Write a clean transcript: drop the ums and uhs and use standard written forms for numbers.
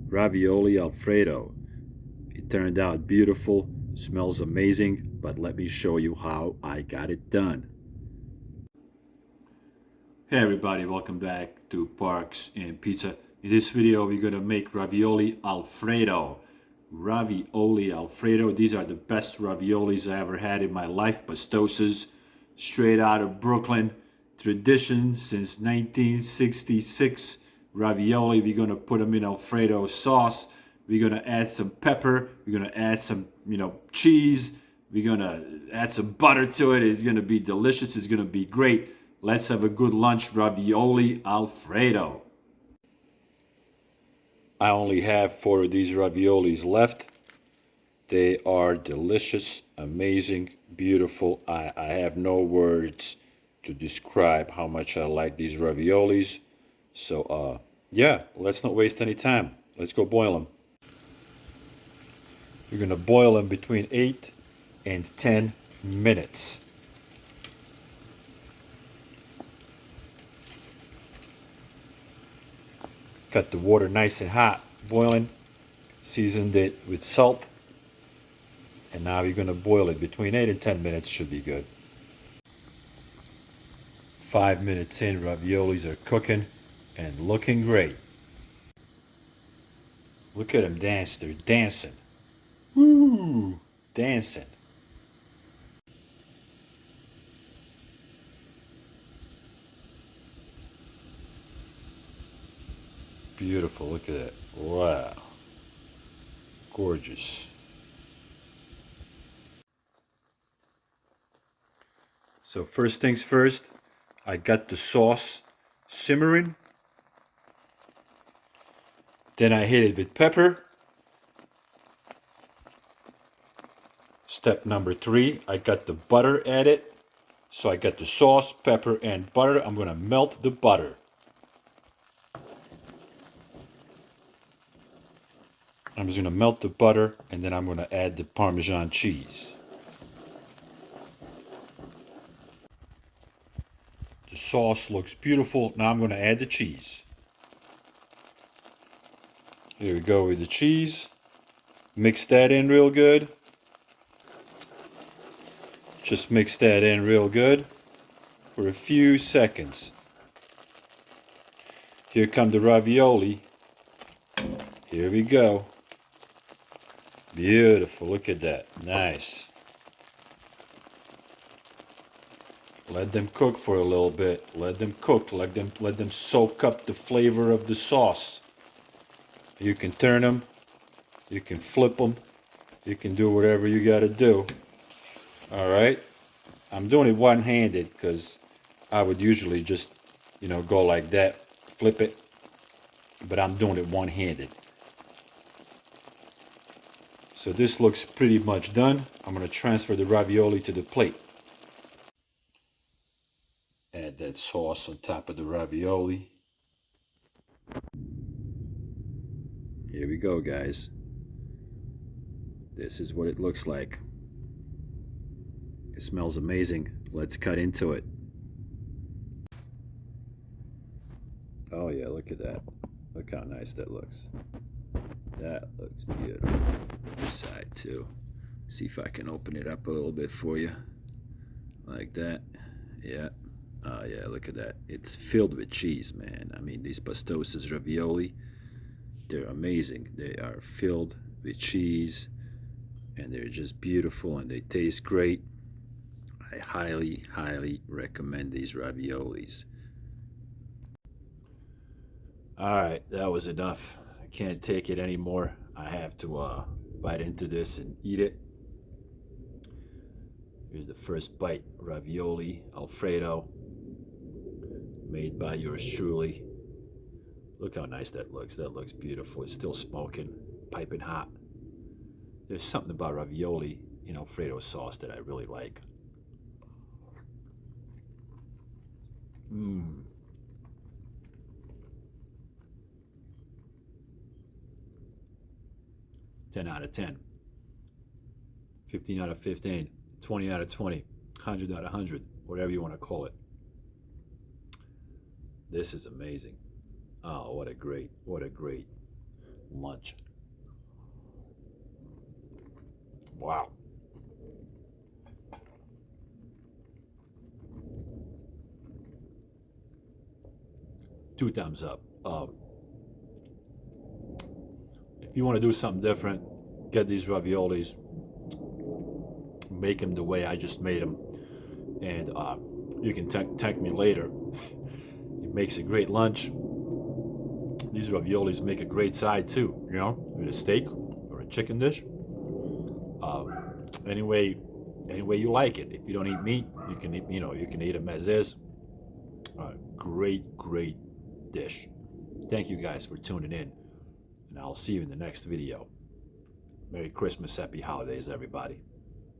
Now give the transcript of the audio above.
Ravioli Alfredo. It turned out beautiful, smells amazing, but let me show you how I got it done. Hey everybody, welcome back to Parks and Pizza. In this video, we're gonna make ravioli Alfredo. Ravioli Alfredo. These are the best raviolis I ever had in my life. Pastosas, straight out of Brooklyn. Tradition since 1966. Ravioli, we're gonna put them in Alfredo sauce. We're gonna add some pepper. We're gonna add some, cheese. We're gonna add some butter to it. It's gonna be delicious. It's gonna be great. Let's have a good lunch. Ravioli Alfredo. I only have 4 of these raviolis left. They are delicious, amazing, beautiful. I have no words to describe how much I like these raviolis. So, yeah, let's not waste any time. Let's go boil them. You're gonna boil them between 8 and 10 minutes. Got the water nice and hot, boiling. Seasoned it with salt. And now you're gonna boil it between 8 and 10 minutes, should be good. 5 minutes in, raviolis are cooking and looking great. Look at them dance, they're dancing. Woo! Dancing. Beautiful, look at that. Wow. Gorgeous. So first things first, I got the sauce simmering. Then I hit it with pepper. Step number 3, I got the butter added. So I got the sauce, pepper, and butter. I'm gonna melt the butter. I'm just gonna melt the butter and then I'm gonna add the Parmesan cheese. The sauce looks beautiful. Now I'm gonna add the cheese. Here we go with the cheese. Mix that in real good. Just mix that in real good for a few seconds. Here come the ravioli. Here we go. Beautiful, look at that, nice. Let them cook for a little bit. Let them cook, let them soak up the flavor of the sauce. You can turn them, you can flip them, you can do whatever you gotta do. All right, I'm doing it one-handed because I would usually just, go like that, flip it, but I'm doing it one-handed. So this looks pretty much done. I'm gonna transfer the ravioli to the plate. Add that sauce on top of the ravioli. Here we go, guys. This is what it looks like. It smells amazing. Let's cut into it. Oh yeah, look at that. Look how nice that looks. That looks beautiful. This side too. See if I can open it up a little bit for you. Like that. Yeah. Oh yeah, look at that. It's filled with cheese, man. I mean, these pastosas ravioli, they're amazing. They are filled with cheese and they're just beautiful and they taste great. I highly, highly recommend these raviolis. All right, that was enough. I can't take it anymore. I have to bite into this and eat it. Here's the first bite. Ravioli Alfredo, made by yours truly. Look how nice that looks. That looks beautiful. It's still smoking, piping hot. There's something about ravioli in Alfredo sauce that I really like. Mmm. 10 out of 10, 15 out of 15, 20 out of 20, 100 out of 100, whatever you want to call it. This is amazing. Oh, what a great lunch. Wow. 2 thumbs up. If you want to do something different, get these raviolis, make them the way I just made them, and you can thank me later. It makes a great lunch. These raviolis make a great side too, you know, with a steak or a chicken dish. Anyway you like it. If you don't eat meat, you can eat, you can eat them as is. Great dish. Thank you guys for tuning in, and I'll see you in the next video. Merry Christmas, happy holidays, everybody.